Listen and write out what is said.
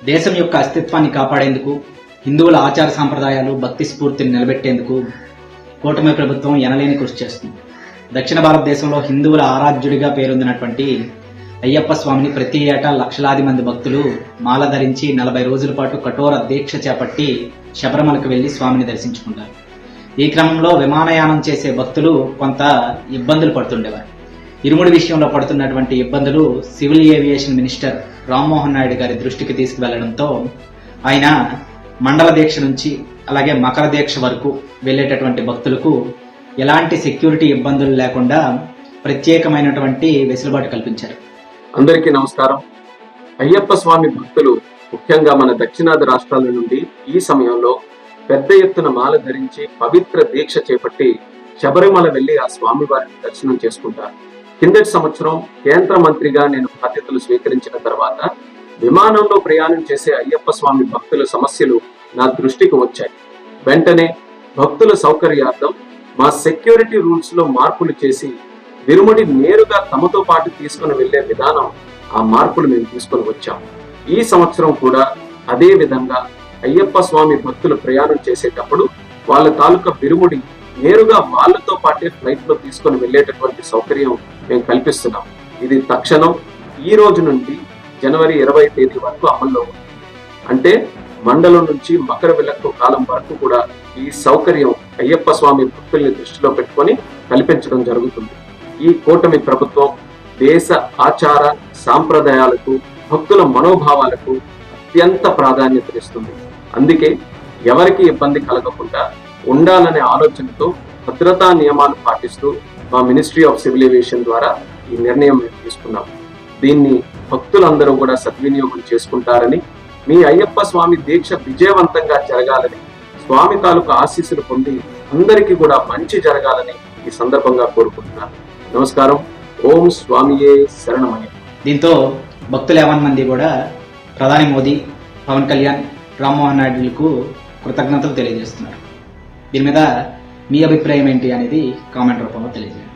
దేశం యొక్క అస్తిత్వాన్ని కాపాడేందుకు, హిందువుల ఆచార సాంప్రదాయాలు, భక్తి స్ఫూర్తిని నిలబెట్టేందుకు కూటమి ప్రభుత్వం ఎనలేని కృషి చేస్తుంది. దక్షిణ భారతదేశంలో హిందువుల ఆరాధ్యుడిగా పేరొందినటువంటి అయ్యప్ప స్వామిని ప్రతి ఏటా లక్షలాది మంది భక్తులు మాల ధరించి 40 రోజుల పాటు కఠోర దీక్ష చేపట్టి శబరిమలకు వెళ్లి స్వామిని దర్శించుకుంటారు. ఈ క్రమంలో విమానయానం చేసే భక్తులు కొంత ఇబ్బందులు పడుతుండేవారు. ఇరుముడి విషయంలో పడుతున్నటువంటి ఇబ్బందులు civil aviation minister Rammohan Naidu గారి దృష్టికి తీసుకువెళ్లడంతో ఆయన మండల దీక్ష నుంచి అలాగే మకర దీక్ష వరకు వెళ్లేటటువంటి భక్తులకు ఎలాంటి సెక్యూరిటీ ఇబ్బందులు లేకుండా ప్రత్యేకమైనటువంటి వెసులుబాటు కల్పించారు. అందరికీ నమస్కారం. అయ్యప్ప స్వామి భక్తులు ముఖ్యంగా మన దక్షిణాది రాష్ట్రాల నుండి ఈ సమయంలో పెద్ద ఎత్తున మాల ధరించి పవిత్ర దీక్ష చేపట్టి శబరిమల వెళ్లి ఆ స్వామి వారిని దర్శనం చేసుకుంటారు. కిందటి సంవత్సరం కేంద్ర మంత్రిగా నేను బాధ్యతలు స్వీకరించిన తర్వాత విమానంలో ప్రయాణం చేసే అయ్యప్ప స్వామి భక్తుల సమస్యలు నా దృష్టికి వచ్చాయి. వెంటనే భక్తుల సౌకర్యార్థం మా సెక్యూరిటీ రూల్స్ లో మార్పులు చేసి విరుముడి నేరుగా తమతో పాటు తీసుకుని వెళ్లే విధానం, ఆ మార్పులు మేము తీసుకుని వచ్చాం. ఈ సంవత్సరం కూడా అదే విధంగా అయ్యప్ప స్వామి భక్తులు ప్రయాణం చేసేటప్పుడు వాళ్ళ తాలూకా విరుముడి నేరుగా వాళ్ళతో పాటే ఫ్లైట్ లో తీసుకుని వెళ్లేటటువంటి సౌకర్యం మేము కల్పిస్తున్నాం. ఇది తక్షణం ఈ రోజు నుండి జనవరి 20 తేదీ వరకు అమల్లో ఉంది. అంటే మండలం నుంచి మకర విలక్కు కాలం వరకు కూడా ఈ సౌకర్యం అయ్యప్ప స్వామి భక్తుల్ని దృష్టిలో పెట్టుకొని కల్పించడం జరుగుతుంది. ఈ కూటమి ప్రభుత్వం దేశ ఆచార సాంప్రదాయాలకు, భక్తుల మనోభావాలకు అత్యంత ప్రాధాన్యతనిస్తుంది. అందుకే ఎవరికి ఇబ్బంది కలగకుండా ఉండాలనే ఆలోచనతో భద్రతా నియమాలు పాటిస్తూ మా మినిస్ట్రీ ఆఫ్ సివిల్ ఏవియేషన్ ద్వారా ఈ నిర్ణయం మేము తీసుకున్నాం. దీన్ని భక్తులందరూ కూడా సద్వినియోగం చేసుకుంటారని, మీ అయ్యప్ప స్వామి దీక్ష విజయవంతంగా జరగాలని, స్వామి తాలూకు ఆశీస్సులు పొంది అందరికీ కూడా మంచి జరగాలని ఈ సందర్భంగా కోరుకుంటున్నాను. నమస్కారం. ఓం స్వామియే శరణమయ్య. దీంతో భక్తులు 50 మంది కూడా ప్రధాని మోదీ, పవన్ కళ్యాణ్, రామ్మోహన్ నాయుడులకు కృతజ్ఞతలు తెలియజేస్తున్నారు. దీని మీద మీ అభిప్రాయం ఏంటి అనేది కామెంట్ రూపంలో తెలియజేయండి.